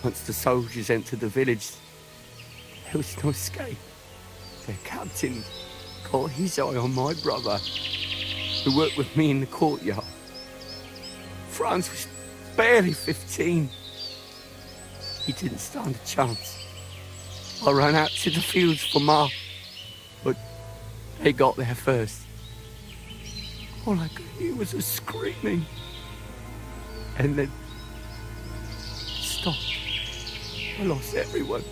Once the soldiers entered the village, there was no escape. Their captain got his eye on my brother, who worked with me in the courtyard. Franz was barely 15. He didn't stand a chance. I ran out to the fields for Ma, but they got there first. All I could hear was her screaming. And then stopped. I lost everyone.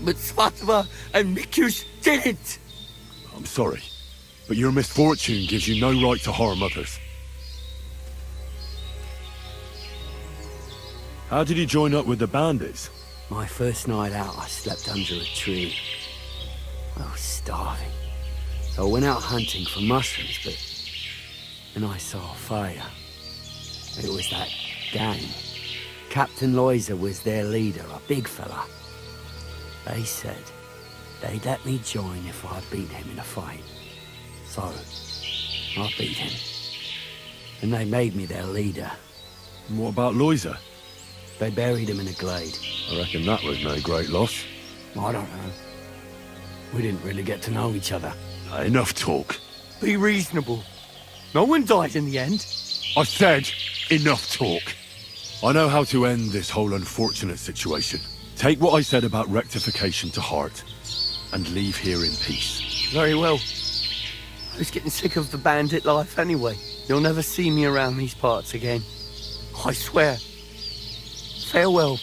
But Svatova and Mikush didn't. I'm sorry, but your misfortune gives you no right to harm others. How did you join up with the bandits? My first night out, I slept under a tree. I was starving. So I went out hunting for mushrooms, but then I saw a fire. It was that gang. Captain Loiser was their leader, a big fella. They said they'd let me join if I beat him in a fight. So, I beat him. And they made me their leader. And what about Loiser? They buried him in a glade. I reckon that was no great loss. I don't know. We didn't really get to know each other. Enough talk. Be reasonable. No one died in the end. I said, enough talk. I know how to end this whole unfortunate situation. Take what I said about rectification to heart, and leave here in peace. Very well. I was getting sick of the bandit life anyway. You'll never see me around these parts again. I swear. Farewell.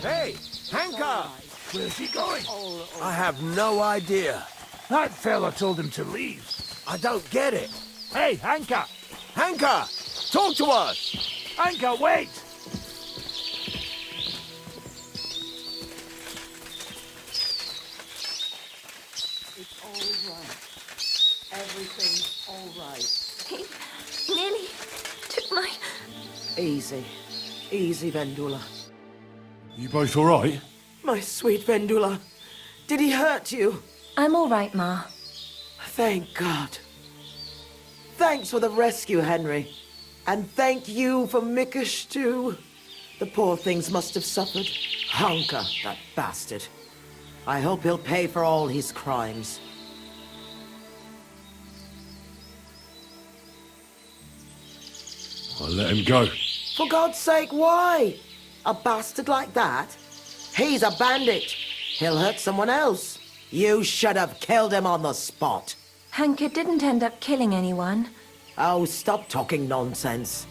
Hey, Hanka! Where's he going? I have no idea. That fella told him to leave. I don't get it. Hey, Hanka! Hanka! Talk to us! Hanka, wait! It's all right. Everything's all right. He nearly took my... Easy. Easy, Vendula. You both alright? My sweet Vendula. Did he hurt you? I'm all right, Ma. Thank God. Thanks for the rescue, Henry. And thank you for Mikush, too. The poor things must have suffered. Hanka, that bastard. I hope he'll pay for all his crimes. I'll let him go. For God's sake, why? A bastard like that? He's a bandit. He'll hurt someone else. You should have killed him on the spot. Hanka didn't end up killing anyone. Oh, stop talking nonsense.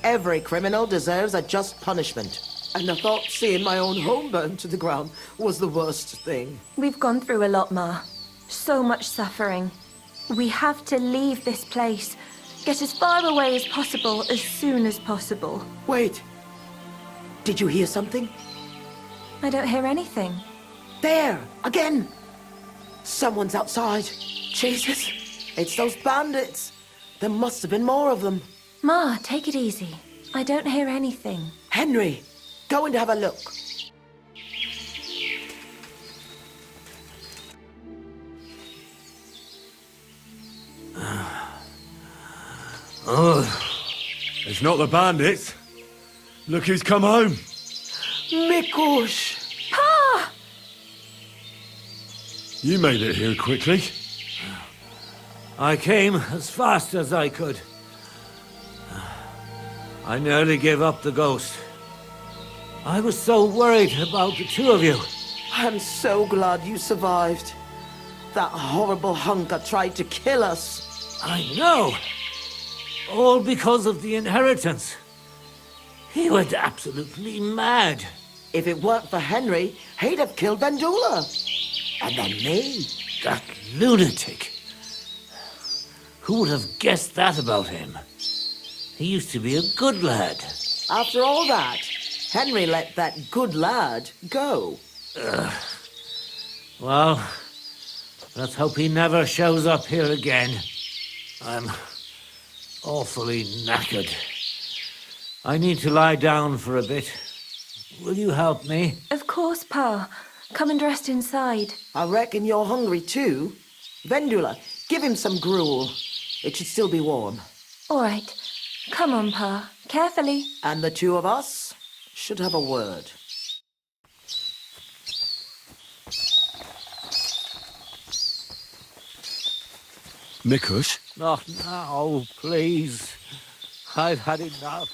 Every criminal deserves a just punishment. And I thought seeing my own home burned to the ground was the worst thing. We've gone through a lot, Ma. So much suffering. We have to leave this place. Get as far away as possible, as soon as possible. Wait. Did you hear something? I don't hear anything. There! Again! Someone's outside. Jesus! It's those bandits! There must have been more of them. Ma, take it easy. I don't hear anything. Henry, go and have a look. It's not the bandits. Look who's come home. Mikush! Pa! You made it here quickly. I came as fast as I could. I nearly gave up the ghost. I was so worried about the two of you. I'm so glad you survived. That horrible hunker tried to kill us. I know. All because of the inheritance. He went absolutely mad. If it weren't for Henry, he'd have killed Vendula. And then me. That lunatic. Who would have guessed that about him? He used to be a good lad. After all that, Henry let that good lad go. Well, let's hope he never shows up here again. I'm awfully knackered. I need to lie down for a bit. Will you help me? Of course, Pa. Come and rest inside. I reckon you're hungry too. Vendula, give him some gruel. It should still be warm. All right. Come on, Pa. Carefully. And the two of us should have a word. Mikush? Not now, please. I've had enough.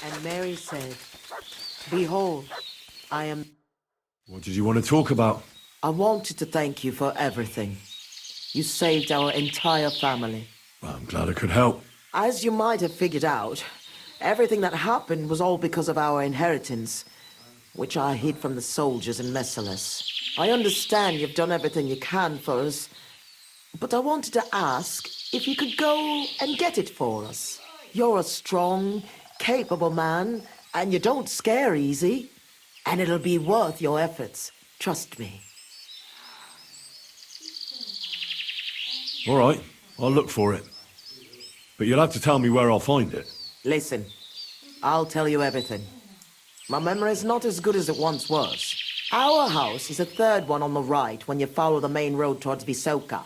And Mary said, "Behold, I am..." What did you want to talk about? I wanted to thank you for everything. You saved our entire family. Well, I'm glad I could help. As you might have figured out, everything that happened was all because of our inheritance, which I hid from the soldiers in Messalis. I understand you've done everything you can for us, but I wanted to ask if you could go and get it for us. You're a strong, capable man, and you don't scare easy, and it'll be worth your efforts. Trust me. All right, I'll look for it. But you'll have to tell me where I'll find it. Listen, I'll tell you everything. My memory's not as good as it once was. Our house is the third one on the right when you follow the main road towards Visoka.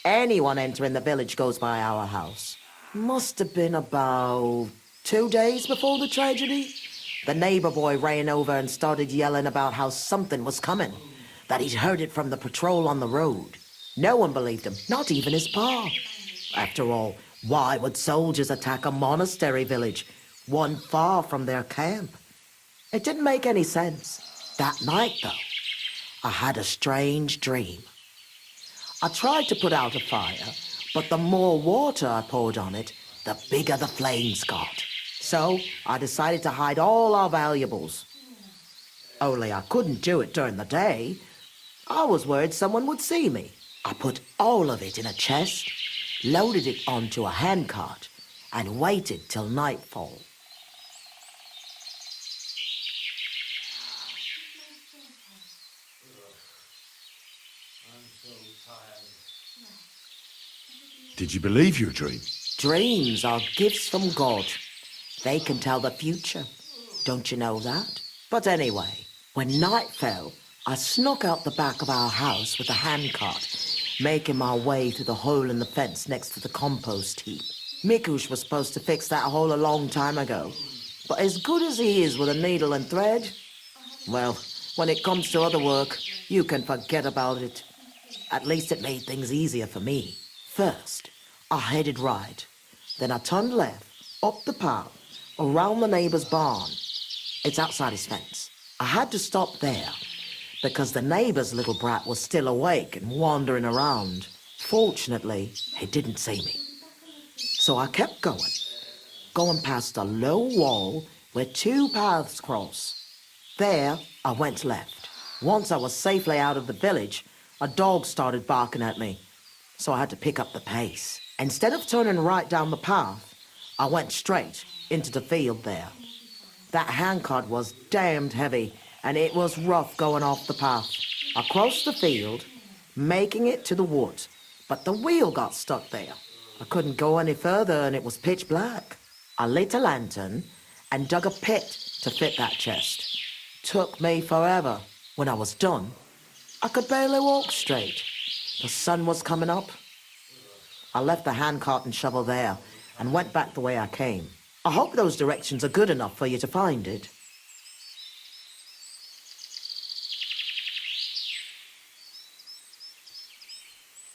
Anyone entering the village goes by our house. Must have been about 2 days before the tragedy. The neighbor boy ran over and started yelling about how something was coming, that he'd heard it from the patrol on the road. No one believed him, not even his pa. After all, why would soldiers attack a monastery village, one far from their camp? It didn't make any sense. That night, though, I had a strange dream. I tried to put out a fire, but the more water I poured on it, the bigger the flames got. So I decided to hide all our valuables. Only I couldn't do it during the day. I was worried someone would see me. I put all of it in a chest, loaded it onto a handcart, and waited till nightfall. Did you believe your dream? Dreams are gifts from God. They can tell the future. Don't you know that? But anyway, when night fell, I snuck out the back of our house with a handcart, making my way through the hole in the fence next to the compost heap. Mikush was supposed to fix that hole a long time ago. But as good as he is with a needle and thread, well, when it comes to other work, you can forget about it. At least it made things easier for me. First, I headed right. Then I turned left, up the path, around the neighbor's barn. It's outside his fence. I had to stop there, because the neighbor's little brat was still awake and wandering around. Fortunately, he didn't see me. So I kept going past a low wall where two paths cross. There, I went left. Once I was safely out of the village, a dog started barking at me, so I had to pick up the pace. Instead of turning right down the path, I went straight into the field there. That handcart was damned heavy, and it was rough going off the path. I crossed the field, making it to the woods, but the wheel got stuck there. I couldn't go any further, and it was pitch black. I lit a lantern and dug a pit to fit that chest. Took me forever. When I was done, I could barely walk straight. The sun was coming up. I left the handcart and shovel there and went back the way I came. I hope those directions are good enough for you to find it.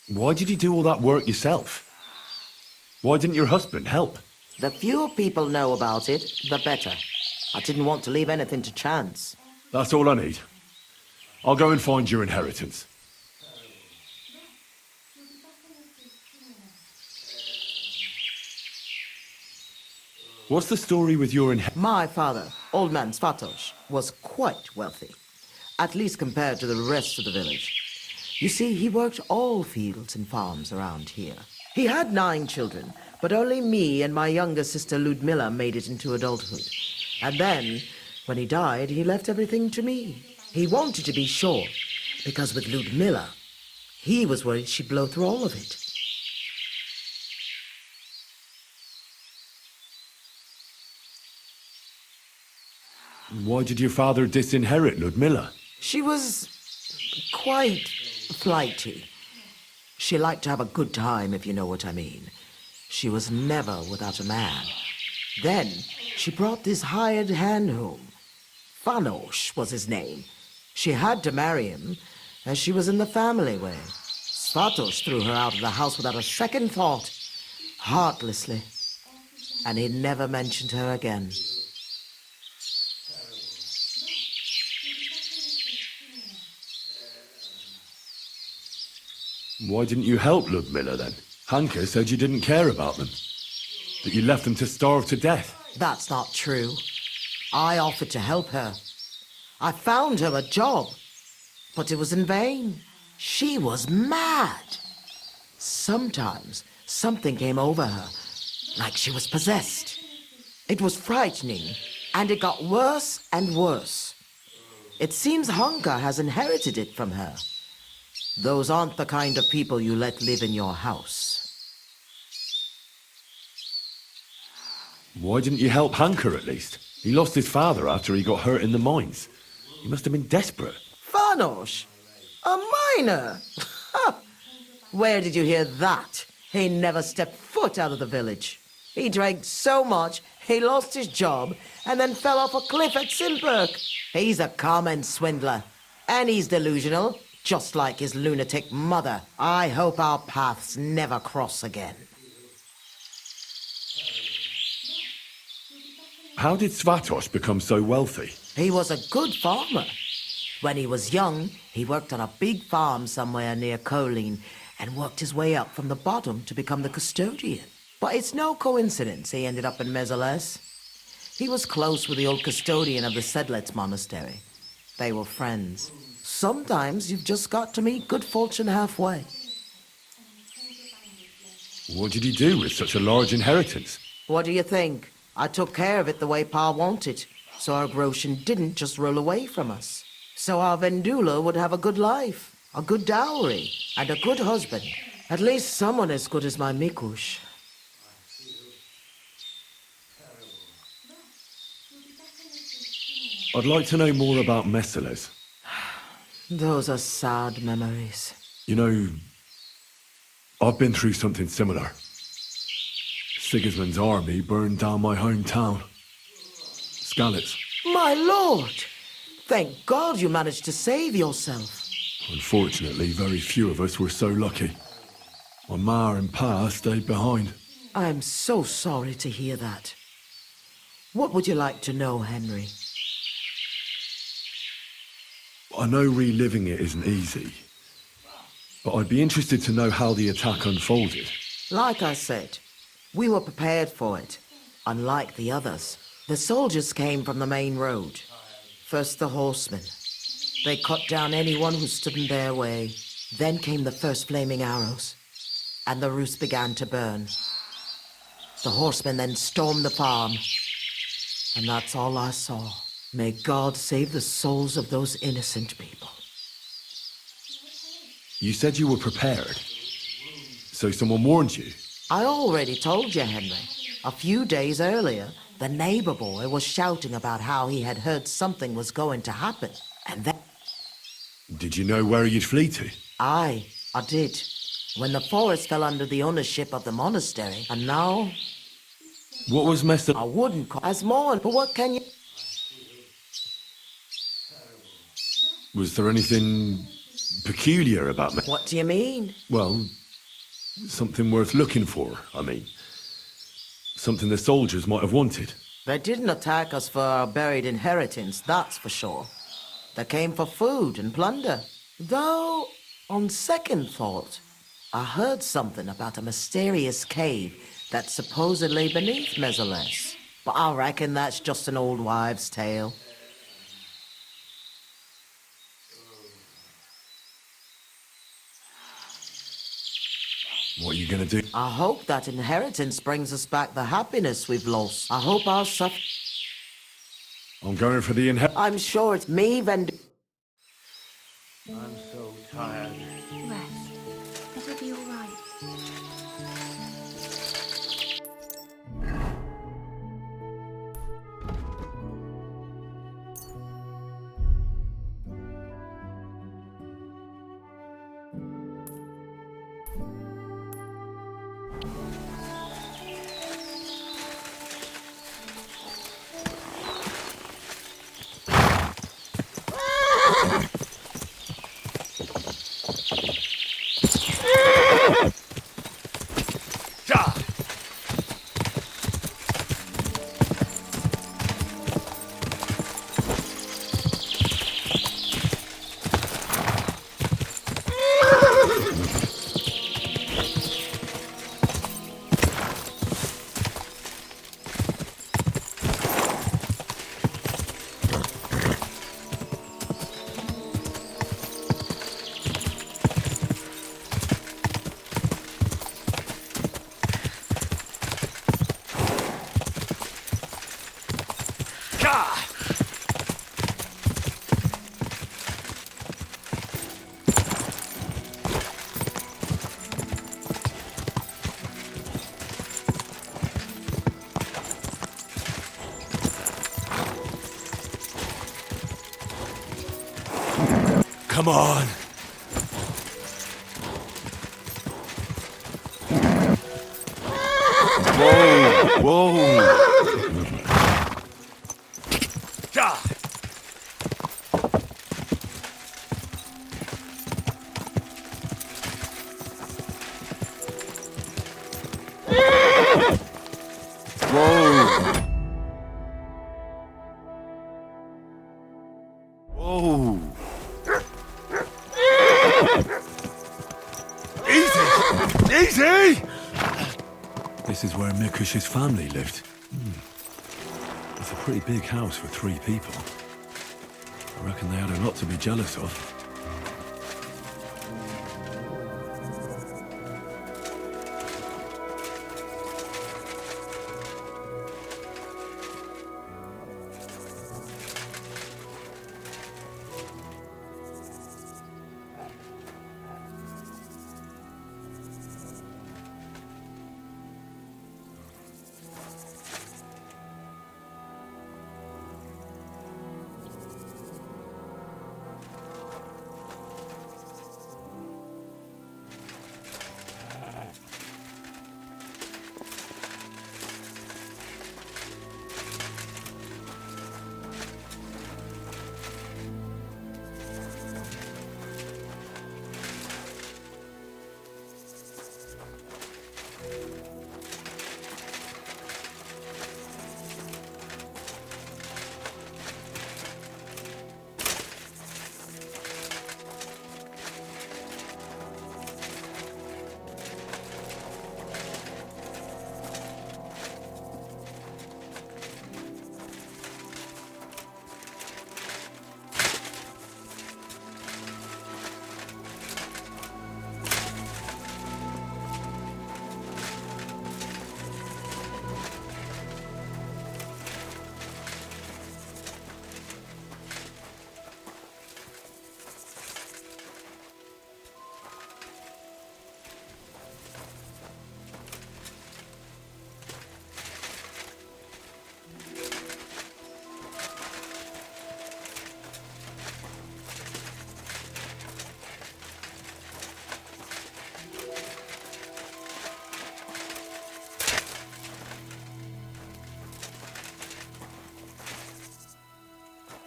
Why did you do all that work yourself? Why didn't your husband help? The fewer people know about it, the better. I didn't want to leave anything to chance. That's all I need. I'll go and find your inheritance. What's the story with your inheritance? My father, Old Man Svatosh, was quite wealthy, at least compared to the rest of the village. You see, he worked all fields and farms around here. He had 9 children, but only me and my younger sister Ludmilla made it into adulthood. And then, when he died, he left everything to me. He wanted to be sure, because with Ludmilla, he was worried she'd blow through all of it. Why did your father disinherit Ludmilla? She was quite flighty. She liked to have a good time, if you know what I mean. She was never without a man. Then she brought this hired hand home. Fanos was his name. She had to marry him, as she was in the family way. Svatos threw her out of the house without a second thought, heartlessly. And he never mentioned her again. Why didn't you help Ludmilla then? Hanka said you didn't care about them. That you left them to starve to death. That's not true. I offered to help her. I found her a job, but it was in vain. She was mad. Sometimes something came over her, like she was possessed. It was frightening, and it got worse and worse. It seems Hanka has inherited it from her. Those aren't the kind of people you let live in your house. Why didn't you help Hanka at least? He lost his father after he got hurt in the mines. He must have been desperate. Fanos? A miner? Where did you hear that? He never stepped foot out of the village. He drank so much, he lost his job, and then fell off a cliff at Simperk. He's a common swindler, and he's delusional, just like his lunatic mother. I hope our paths never cross again. How did Svatos become so wealthy? He was a good farmer. When he was young, he worked on a big farm somewhere near Colleen and worked his way up from the bottom to become the custodian. But it's no coincidence he ended up in Mezoles. He was close with the old custodian of the Sedlets monastery. They were friends. Sometimes you've just got to meet good fortune halfway. What did he do with such a large inheritance? What do you think? I took care of it the way Pa wanted, so our Groshin didn't just roll away from us. So our Vendula would have a good life, a good dowry, and a good husband. At least someone as good as my Mikush. I'd like to know more about Meseles. Those are sad memories. You know, I've been through something similar. Sigismund's army burned down my hometown. Skalitz. My lord! Thank God you managed to save yourself. Unfortunately, very few of us were so lucky. My ma and pa stayed behind. I'm so sorry to hear that. What would you like to know, Henry? I know reliving it isn't easy, but I'd be interested to know how the attack unfolded. Like I said, we were prepared for it. Unlike the others, the soldiers came from the main road. First the horsemen. They cut down anyone who stood in their way. Then came the first flaming arrows, and the roofs began to burn. The horsemen then stormed the farm, and that's all I saw. May God save the souls of those innocent people. You said you were prepared, so someone warned you? I already told you, Henry. A few days earlier, the neighbor boy was shouting about how he had heard something was going to happen. And then... Did you know where you'd flee to? I did. When the forest fell under the ownership of the monastery, and now... What was messed I up? wouldn't call as mourn, but what can you... Was there anything peculiar about me? What do you mean? Well, something worth looking for, I mean. Something the soldiers might have wanted. They didn't attack us for our buried inheritance, that's for sure. They came for food and plunder. Though, on second thought, I heard something about a mysterious cave that's supposedly beneath Mezoles. But I reckon that's just an old wives' tale. What are you gonna do? I hope that inheritance brings us back the happiness we've lost. I hope our I'm going for the I'm sure it's me, I'm so tired. Rest. It'll be all right. Come on. Whoa, whoa. God. Whoa. Whoa. Easy! Easy! This is where Mikush's family lived. It's a pretty big house for 3 people. I reckon they had a lot to be jealous of.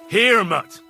Here, Mutt.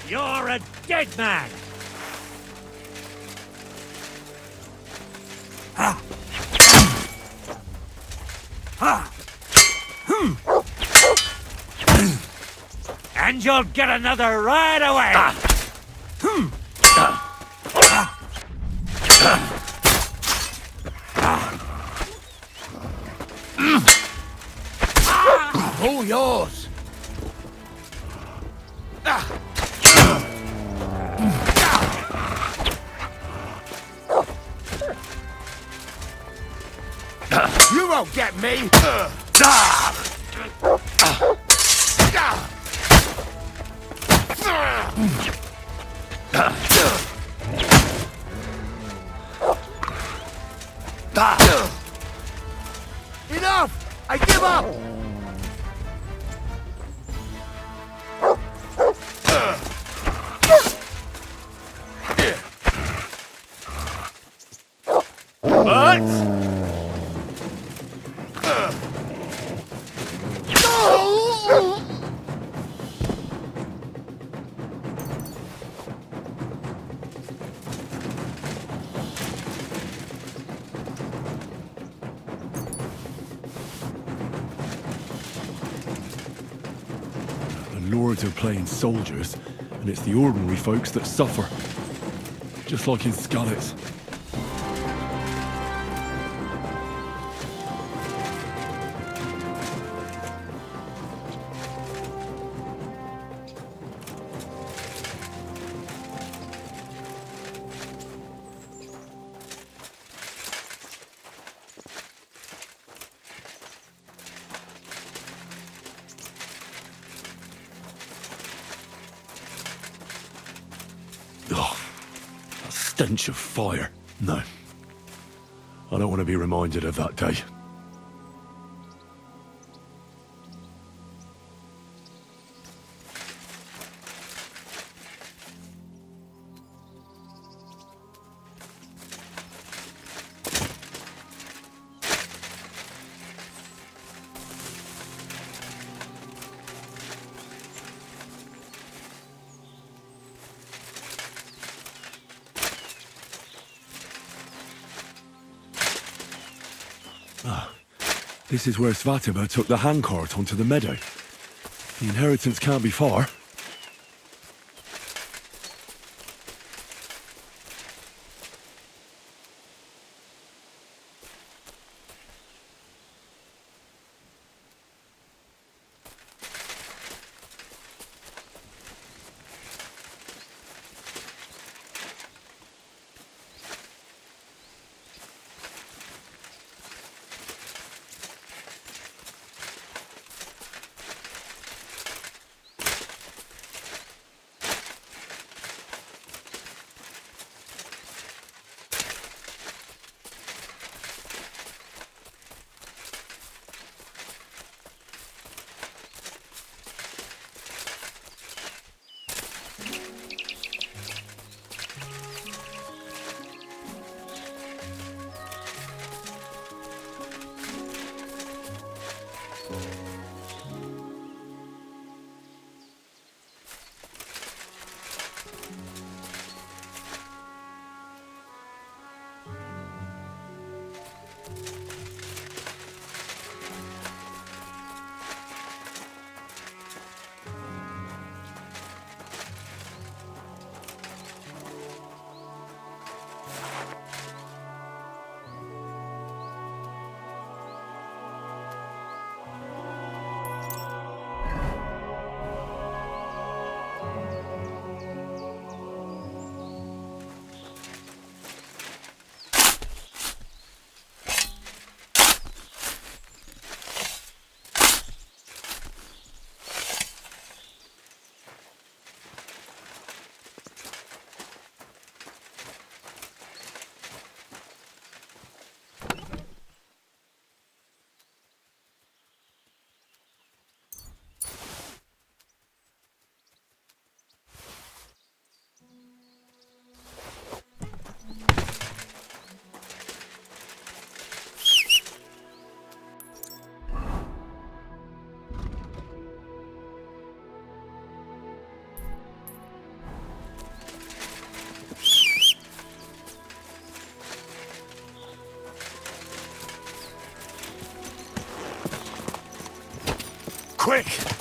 You're a dead man! And you'll get another right away! All yours. You won't get me. Enough! I give up! The lords are playing soldiers, and it's the ordinary folks that suffer. Just like in Skalitz. Ugh, a stench of fire. No. I don't want to be reminded of that day. This is where Svatima took the handcart onto the meadow. The inheritance can't be far. quick!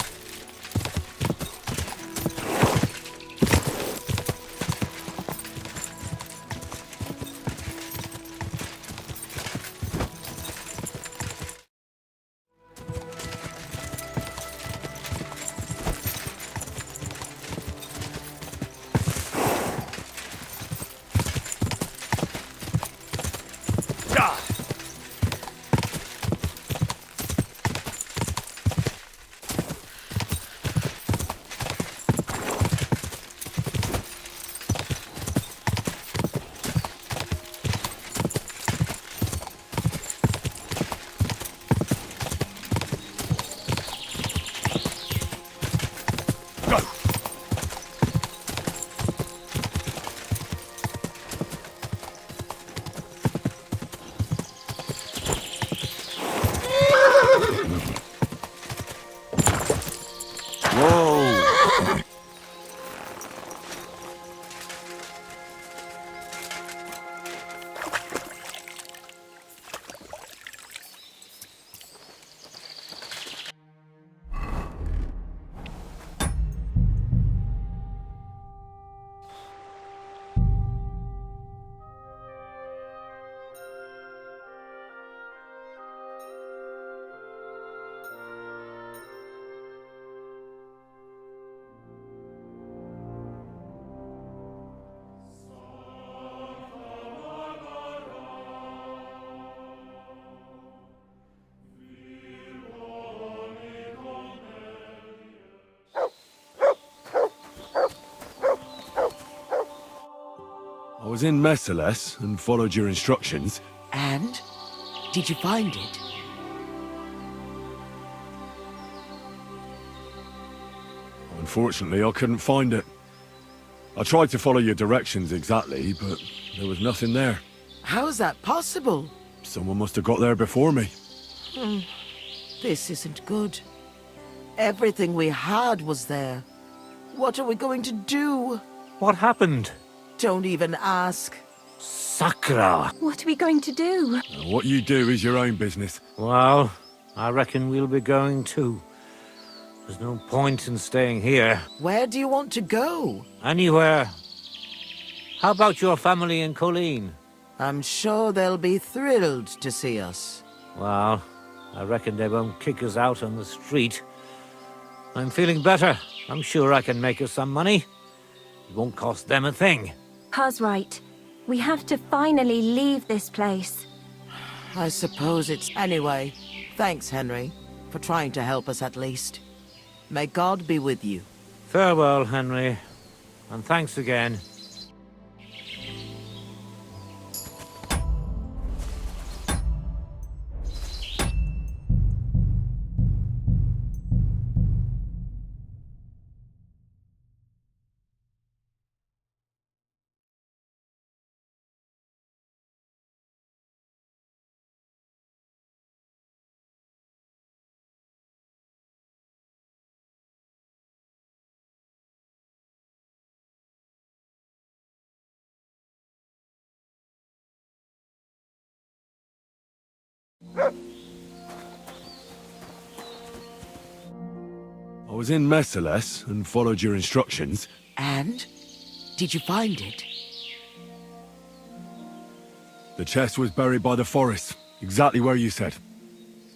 I was in Merciless and followed your instructions. And? Did you find it? Unfortunately, I couldn't find it. I tried to follow your directions exactly, but there was nothing there. How is that possible? Someone must have got there before me. This isn't good. Everything we had was there. What are we going to do? What happened? Don't even ask. Sakra! What are we going to do? What you do is your own business. Well, I reckon we'll be going too. There's no point in staying here. Where do you want to go? Anywhere. How about your family in Colleen? I'm sure they'll be thrilled to see us. Well, I reckon they won't kick us out on the street. I'm feeling better. I'm sure I can make us some money. It won't cost them a thing. Pa's right. We have to finally leave this place. I suppose it's... Anyway, thanks, Henry, for trying to help us at least. May God be with you. Farewell, Henry. And thanks again. I was in Merciless and followed your instructions. And? Did you find it? The chest was buried by the forest, exactly where you said.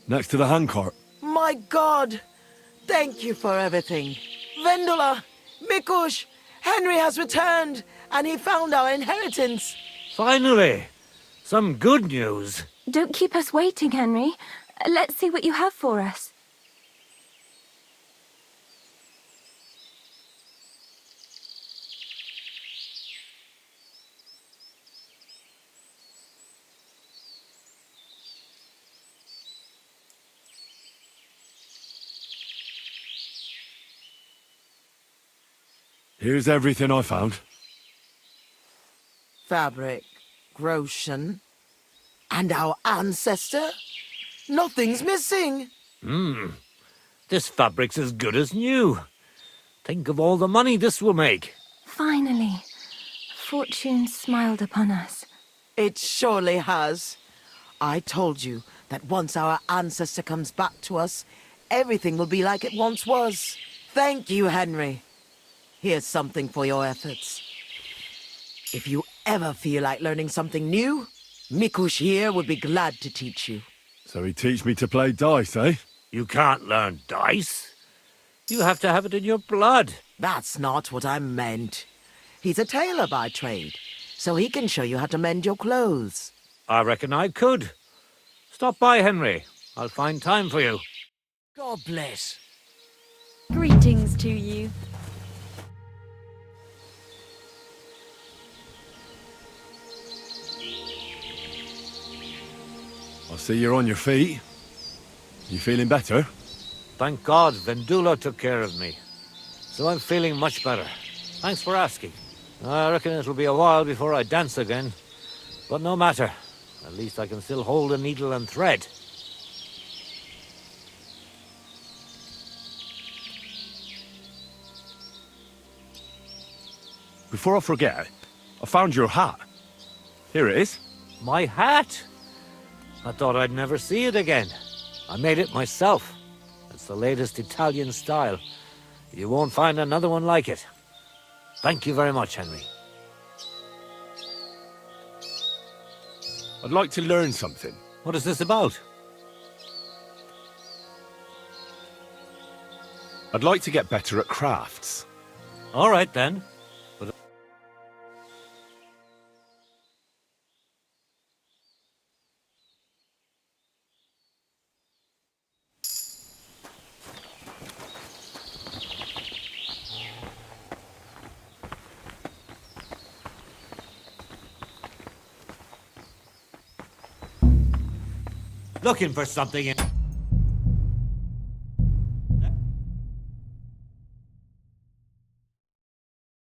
Next to the handcart. My God! Thank you for everything. Vendula! Mikush! Henry has returned, and he found our inheritance. Finally! Some good news. Don't keep us waiting, Henry. Let's see what you have for us. Here's everything I found. Fabric, Groshan, and our ancestor? Nothing's missing. This fabric's as good as new. Think of all the money this will make. Finally, fortune smiled upon us. It surely has. I told you that once our ancestor comes back to us, everything will be like it once was. Thank you, Henry. Here's something for your efforts. If you ever feel like learning something new, Mikush here would be glad to teach you. So he teach me to play dice, eh? You can't learn dice. You have to have it in your blood. That's not what I meant. He's a tailor by trade, so he can show you how to mend your clothes. I reckon I could. Stop by, Henry. I'll find time for you. God bless. Greetings to you. I see you're on your feet. You feeling better? Thank God Vendula took care of me. So I'm feeling much better. Thanks for asking. I reckon it'll be a while before I dance again. But no matter. At least I can still hold a needle and thread. Before I forget, I found your hat. Here it is. My hat? I thought I'd never see it again. I made it myself. It's the latest Italian style. You won't find another one like it. Thank you very much, Henry. I'd like to learn something. What is this about? I'd like to get better at crafts. All right, then. Looking for something in...